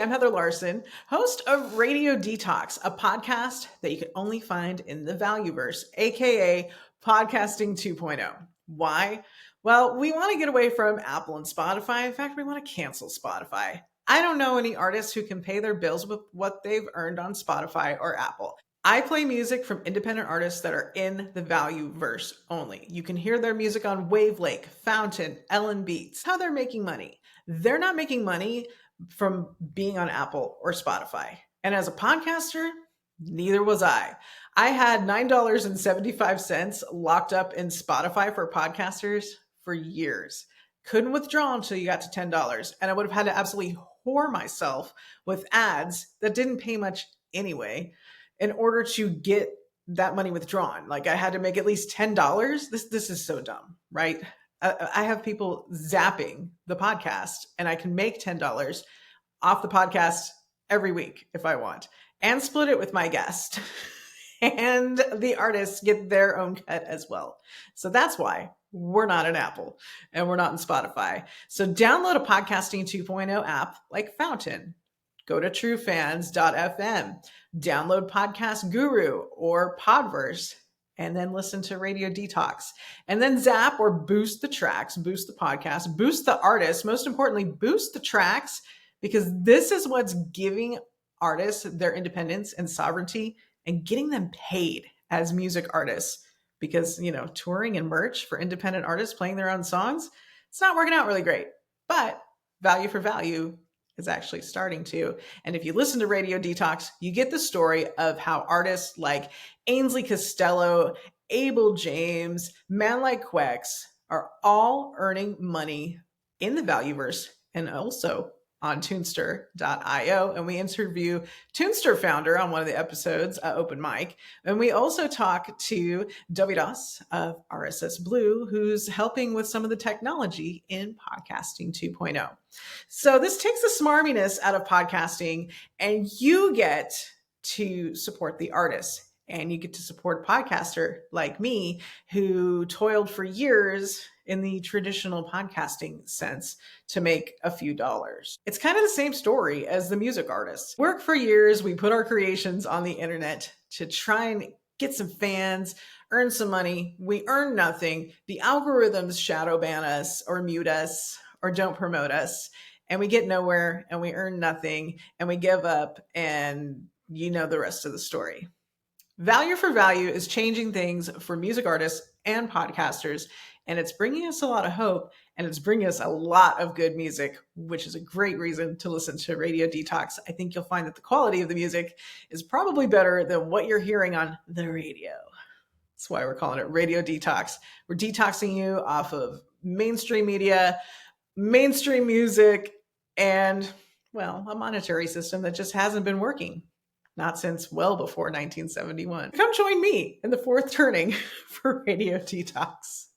I'm Heather Larson, host of Radio Detox, a podcast that you can only find in the Valueverse, aka Podcasting 2.0. Why? Well, we want to get away from Apple and Spotify. In fact, we want to cancel Spotify. I don't know any artists who can pay their bills with what they've earned on Spotify or Apple. I play music from independent artists that are in the Valueverse only. You can hear their music on Wavlake, Fountain, Ellen Beats. How they're making money. They're not making money from being on Apple or Spotify. And as a podcaster, neither was I. I had $9.75 locked up in Spotify for podcasters for years. Couldn't withdraw until you got to $10. And I would have had to absolutely whore myself with ads that didn't pay much anyway in order to get that money withdrawn. Like I had to make at least $10. This is so dumb, right? I have people zapping the podcast and I can make $10 off the podcast every week if I want and split it with my guest. And the artists get their own cut as well. So that's why we're not an Apple and we're not in Spotify. So download a Podcasting 2.0 app like Fountain. Go to truefans.fm, download Podcast Guru or Podverse, and then listen to Radio Detox. And then zap or boost the tracks, boost the podcast, boost the artists, most importantly, boost the tracks, because this is what's giving artists their independence and sovereignty and getting them paid as music artists. Because, touring and merch for independent artists playing their own songs, it's not working out really great. But value for value is actually starting to. And if you listen to Radio Detox, you get the story of how artists like Ainsley Costello, Abel James, Man Like Quex are all earning money in the Valueverse and also on Toonster.io. And we interview Toonster founder on one of the episodes, Open Mic. And we also talk to Dovidas of RSS Blue, who's helping with some of the technology in Podcasting 2.0. So this takes the smarminess out of podcasting and you get to support the artists. And you get to support a podcaster like me who toiled for years in the traditional podcasting sense to make a few dollars. It's kind of the same story as the music artists. Work for years, we put our creations on the internet to try and get some fans, earn some money. We earn nothing. The algorithms shadow ban us or mute us or don't promote us. And we get nowhere and we earn nothing and we give up and you know the rest of the story. Value for Value is changing things for music artists and podcasters, and it's bringing us a lot of hope, and it's bringing us a lot of good music, which is a great reason to listen to Radio Detox. I think you'll find that the quality of the music is probably better than what you're hearing on the radio. That's why we're calling it Radio Detox. We're detoxing you off of mainstream media, mainstream music, and, well, a monetary system that just hasn't been working. Not since well before 1971. Come join me in the fourth turning for Radio Detox.